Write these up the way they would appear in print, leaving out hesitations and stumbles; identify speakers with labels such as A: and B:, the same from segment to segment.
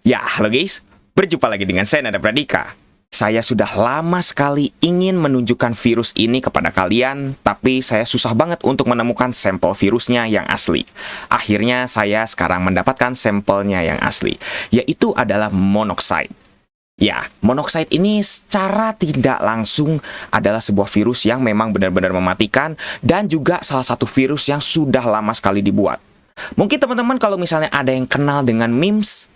A: Ya, halo guys, berjumpa lagi dengan saya Nada Pradika. Saya sudah lama sekali ingin menunjukkan virus ini kepada kalian, tapi saya susah banget untuk menemukan sampel virusnya yang asli. Akhirnya saya sekarang mendapatkan sampelnya yang asli, yaitu adalah monoxide. Ya, monoxide ini secara tidak langsung adalah sebuah virus yang memang benar-benar mematikan dan juga salah satu virus yang sudah lama sekali dibuat. Mungkin teman-teman kalau misalnya ada yang kenal dengan memes,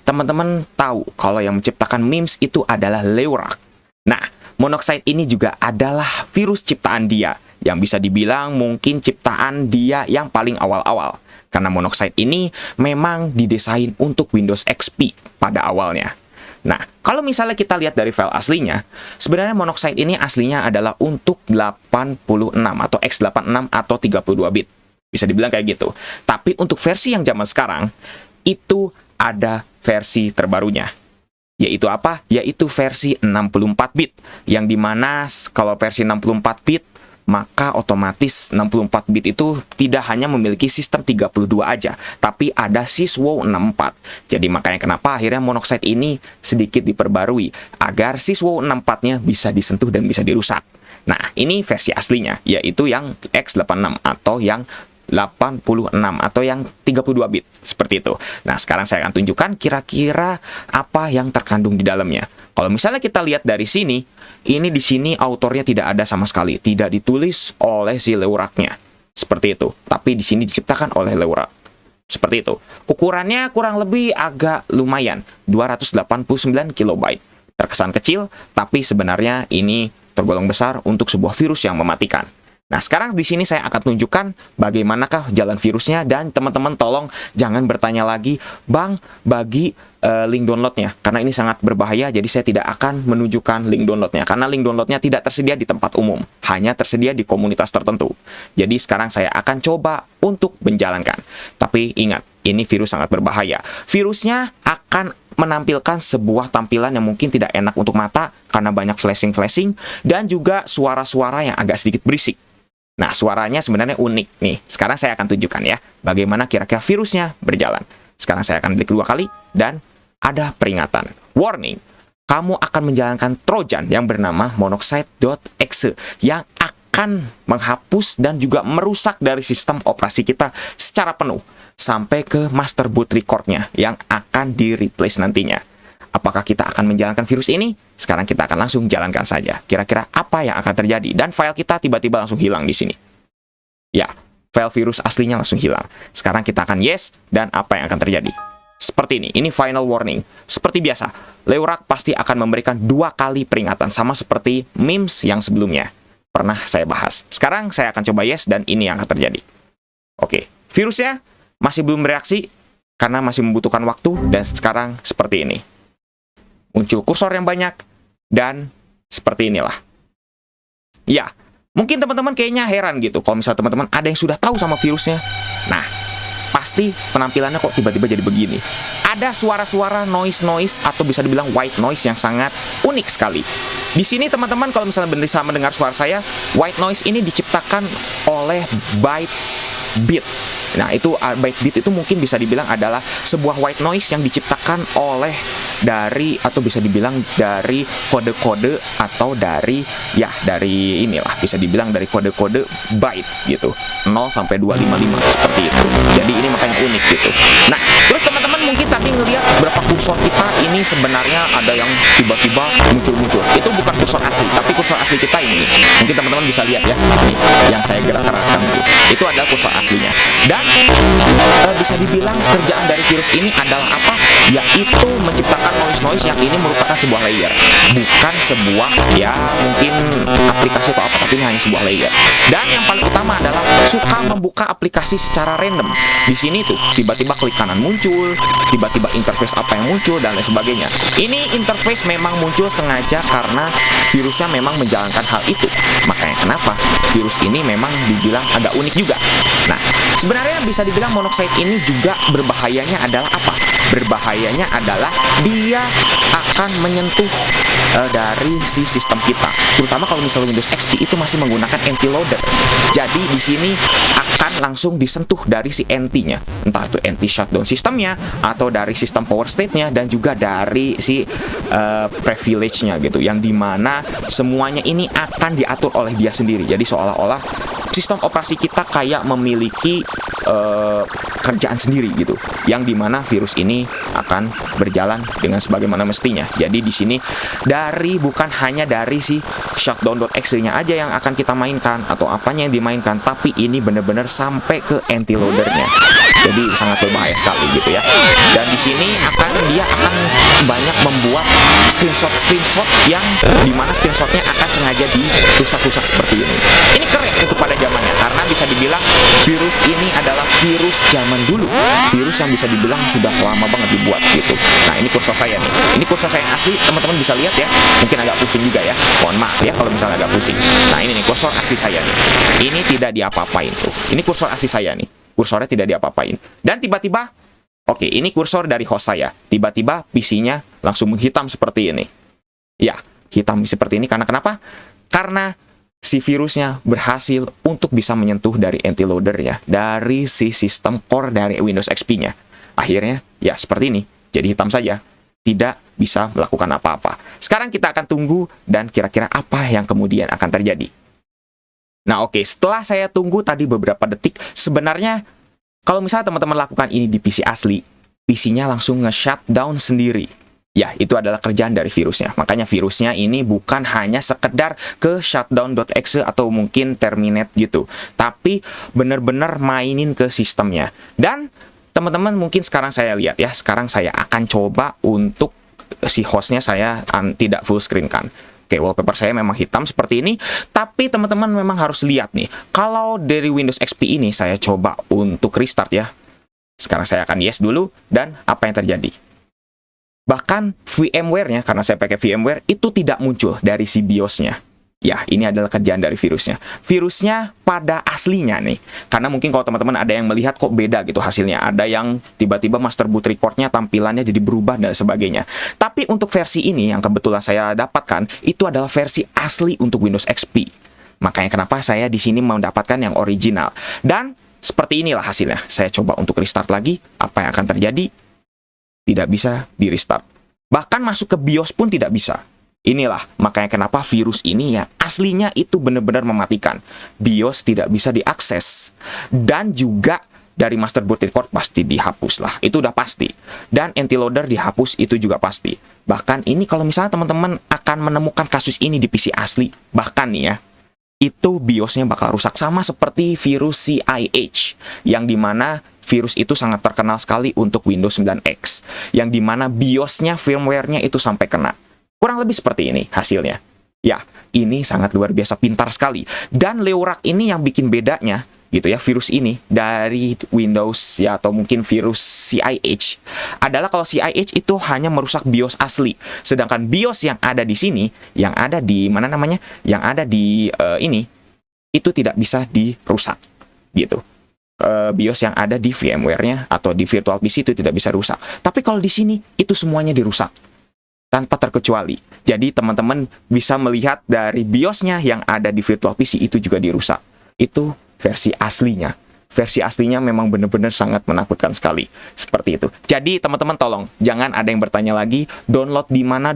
A: teman-teman tahu kalau yang menciptakan memes itu adalah Leurak. Nah, monoxide ini juga adalah virus ciptaan dia, yang bisa dibilang mungkin ciptaan dia yang paling awal-awal. Karena monoxide ini memang didesain untuk Windows XP pada awalnya. Nah, kalau misalnya kita lihat dari file aslinya, sebenarnya monoxide ini aslinya adalah untuk 86 atau x86 atau 32 bit. Bisa dibilang kayak gitu. Tapi untuk versi yang zaman sekarang, itu ada versi terbarunya. Yaitu apa? Yaitu versi 64 bit. Yang dimana kalau versi 64 bit, maka otomatis 64 bit itu tidak hanya memiliki sistem 32 aja, tapi ada syswow 64. Jadi makanya kenapa akhirnya monoxide ini sedikit diperbarui, agar syswow 64-nya bisa disentuh dan bisa dirusak. Nah, ini versi aslinya, yaitu yang x86 atau yang 86 atau yang 32 bit seperti itu. Nah, sekarang saya akan tunjukkan kira-kira apa yang terkandung di dalamnya. Kalau misalnya kita lihat dari sini, ini di sini autornya tidak ada sama sekali, tidak ditulis oleh si Leuraknya. Seperti itu. Tapi di sini diciptakan oleh Leurak. Seperti itu. Ukurannya kurang lebih agak lumayan, 289 kilobyte. Terkesan kecil, tapi sebenarnya ini tergolong besar untuk sebuah virus yang mematikan. Nah, sekarang di sini saya akan tunjukkan bagaimanakah jalan virusnya, dan teman-teman tolong jangan bertanya lagi, "Bang, bagi link downloadnya," karena ini sangat berbahaya. Jadi saya tidak akan menunjukkan link downloadnya, karena link downloadnya tidak tersedia di tempat umum, hanya tersedia di komunitas tertentu. Jadi sekarang saya akan coba untuk menjalankan. Tapi ingat, ini virus sangat berbahaya. Virusnya akan menampilkan sebuah tampilan yang mungkin tidak enak untuk mata, karena banyak flashing-flashing, dan juga suara-suara yang agak sedikit berisik. Nah, suaranya sebenarnya unik nih. Sekarang saya akan tunjukkan ya, bagaimana kira-kira virusnya berjalan. Sekarang saya akan klik 2 kali, dan ada peringatan. Warning, kamu akan menjalankan Trojan yang bernama monoxide.exe, yang akan menghapus dan juga merusak dari sistem operasi kita secara penuh, sampai ke master boot record-nya yang akan di-replace nantinya. Apakah kita akan menjalankan virus ini? Sekarang kita akan langsung jalankan saja. Kira-kira apa yang akan terjadi? Dan file kita tiba-tiba langsung hilang di sini. Ya, file virus aslinya langsung hilang. Sekarang kita akan yes, dan apa yang akan terjadi? Seperti ini final warning. Seperti biasa, Leurak pasti akan memberikan 2 kali peringatan, sama seperti memes yang sebelumnya pernah saya bahas. Sekarang saya akan coba yes, dan ini yang akan terjadi. Oke, virusnya masih belum bereaksi, karena masih membutuhkan waktu, dan sekarang seperti ini. Muncul kursor yang banyak, dan seperti inilah. Ya, mungkin teman-teman kayaknya heran gitu, kalau misalnya teman-teman ada yang sudah tahu sama virusnya. Nah, pasti penampilannya kok tiba-tiba jadi begini. Ada suara-suara noise atau bisa dibilang white noise yang sangat unik sekali. Di sini teman-teman kalau misalnya bisa mendengar suara saya, white noise ini diciptakan oleh Bytebit. Nah, itu Bytebit itu mungkin bisa dibilang adalah sebuah white noise yang diciptakan oleh dari, atau bisa dibilang dari kode-kode, atau dari inilah, bisa dibilang dari kode-kode byte gitu, 0 sampai 255 seperti itu. Jadi ini makanya unik gitu. Nah, terus teman-teman mungkin tadi ngelihat berapa kursor kita ini sebenarnya ada yang tiba-tiba muncul-muncul. Itu bukan kursor asli, tapi kursor asli kita ini. Mungkin teman-teman bisa lihat ya, ini yang saya gerak-gerakkan itu. Itu adalah kursor aslinya. Dan bisa dibilang kerjaan dari virus ini adalah apa? Yaitu menciptakan noise yang ini merupakan sebuah layer, bukan sebuah mungkin aplikasi atau apa, tapi ini hanya sebuah layer. Dan yang paling utama adalah suka membuka aplikasi secara random. Di sini tuh tiba-tiba klik kanan muncul, tiba-tiba interface apa yang muncul, dan lain sebagainya. Ini interface memang muncul sengaja karena virusnya memang menjalankan hal itu. Makanya kenapa virus ini memang dibilang agak unik juga. Nah, sebenarnya bisa dibilang monoxide ini juga berbahayanya adalah apa? Berbahayanya adalah dia akan menyentuh dari si sistem kita. Terutama kalau misalnya Windows XP itu masih menggunakan anti loader. Jadi di sini akan langsung disentuh dari si NT-nya, entah itu anti shutdown sistemnya atau dari sistem power state-nya dan juga dari si privilege-nya gitu, yang dimana semuanya ini akan diatur oleh dia sendiri. Jadi seolah-olah sistem operasi kita kayak memiliki kerjaan sendiri gitu, yang dimana virus ini akan berjalan dengan sebagaimana mestinya. Jadi di sini bukan hanya dari si shutdown.exe-nya aja yang akan kita mainkan atau apanya yang dimainkan, tapi ini benar-benar sampai ke anti loader-nya. Jadi sangat berbahaya sekali gitu ya. Dan di sini dia akan banyak membuat screenshot yang dimana screenshotnya akan sengaja dirusak-rusak seperti ini. Ini keren untuk pada zamannya, karena bisa dibilang virus ini adalah virus zaman dulu, virus yang bisa dibilang sudah lama banget dibuat gitu. Nah, ini kursor saya nih, ini kursor saya yang asli, teman-teman bisa lihat ya. Mungkin agak pusing juga ya, mohon maaf ya kalau misalnya agak pusing. Nah, ini nih kursor asli saya nih, ini tidak diapa-apain tuh. Ini kursor asli saya nih, kursornya tidak diapa-apain. Dan tiba-tiba, oke, ini kursor dari host saya, tiba-tiba PC-nya langsung menghitam seperti ini. Ya, hitam seperti ini karena kenapa? Karena si virusnya berhasil untuk bisa menyentuh dari anti loader-nya, dari si sistem core dari Windows XP-nya. Akhirnya, ya seperti ini, jadi hitam saja. Tidak bisa melakukan apa-apa. Sekarang kita akan tunggu dan kira-kira apa yang kemudian akan terjadi. Nah, oke, setelah saya tunggu tadi beberapa detik, sebenarnya kalau misalnya teman-teman lakukan ini di PC asli, PC-nya langsung nge-shutdown sendiri. Ya, itu adalah kerjaan dari virusnya. Makanya virusnya ini bukan hanya sekedar ke shutdown.exe atau mungkin terminate gitu, tapi benar-benar mainin ke sistemnya. Dan teman-teman mungkin sekarang saya lihat ya, sekarang saya akan coba untuk si hostnya saya tidak full screen kan. Oke, wallpaper saya memang hitam seperti ini, tapi teman-teman memang harus lihat nih, kalau dari Windows XP ini saya coba untuk restart ya. Sekarang saya akan yes dulu, dan apa yang terjadi? Bahkan VMware-nya, karena saya pakai VMware, itu tidak muncul dari si BIOS-nya. Ya, ini adalah kerjaan dari virusnya. Virusnya pada aslinya nih. Karena mungkin kalau teman-teman ada yang melihat kok beda gitu hasilnya. Ada yang tiba-tiba master boot record-nya tampilannya jadi berubah dan sebagainya. Tapi untuk versi ini yang kebetulan saya dapatkan, itu adalah versi asli untuk Windows XP. Makanya kenapa saya di sini mendapatkan yang original. Dan seperti inilah hasilnya. Saya coba untuk restart lagi. Apa yang akan terjadi? Tidak bisa di-restart. Bahkan masuk ke BIOS pun tidak bisa. Inilah makanya kenapa virus ini ya aslinya itu benar-benar mematikan. BIOS tidak bisa diakses. Dan juga dari master boot record pasti dihapus lah. Itu udah pasti. Dan anti loader dihapus itu juga pasti. Bahkan ini kalau misalnya teman-teman akan menemukan kasus ini di PC asli, bahkan nih ya, itu BIOS-nya bakal rusak sama seperti virus CIH, yang dimana virus itu sangat terkenal sekali untuk Windows 9X, yang dimana BIOS-nya, firmware-nya itu sampai kena. Kurang lebih seperti ini hasilnya. Ya, ini sangat luar biasa pintar sekali. Dan Leeurak ini yang bikin bedanya, gitu ya, virus ini dari Windows ya atau mungkin virus CIH adalah kalau CIH itu hanya merusak BIOS asli, sedangkan BIOS yang ada di sini, yang ada di mana namanya, yang ada di ini itu tidak bisa dirusak, gitu. BIOS yang ada di VMware-nya atau di virtual PC itu tidak bisa rusak. Tapi kalau di sini itu semuanya dirusak tanpa terkecuali. Jadi teman-teman bisa melihat dari BIOS-nya yang ada di virtual PC itu juga dirusak. Itu versi aslinya. Versi aslinya memang benar-benar sangat menakutkan sekali. Seperti itu. Jadi teman-teman tolong, jangan ada yang bertanya lagi, download di mana,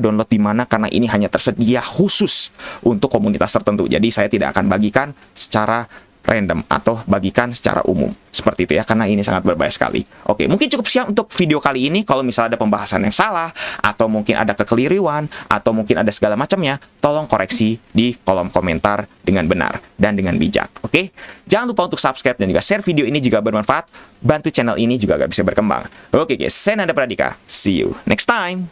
A: karena ini hanya tersedia khusus untuk komunitas tertentu. Jadi saya tidak akan bagikan secara random atau bagikan secara umum. Seperti itu ya, karena ini sangat berbahaya sekali. Oke, mungkin cukup siap untuk video kali ini. Kalau misalnya ada pembahasan yang salah, atau mungkin ada kekeliruan, atau mungkin ada segala macamnya, tolong koreksi di kolom komentar dengan benar dan dengan bijak. Oke? Jangan lupa untuk subscribe dan juga share video ini jika bermanfaat. Bantu channel ini juga agar bisa berkembang. Oke guys, saya Nanda Pradika. See you next time.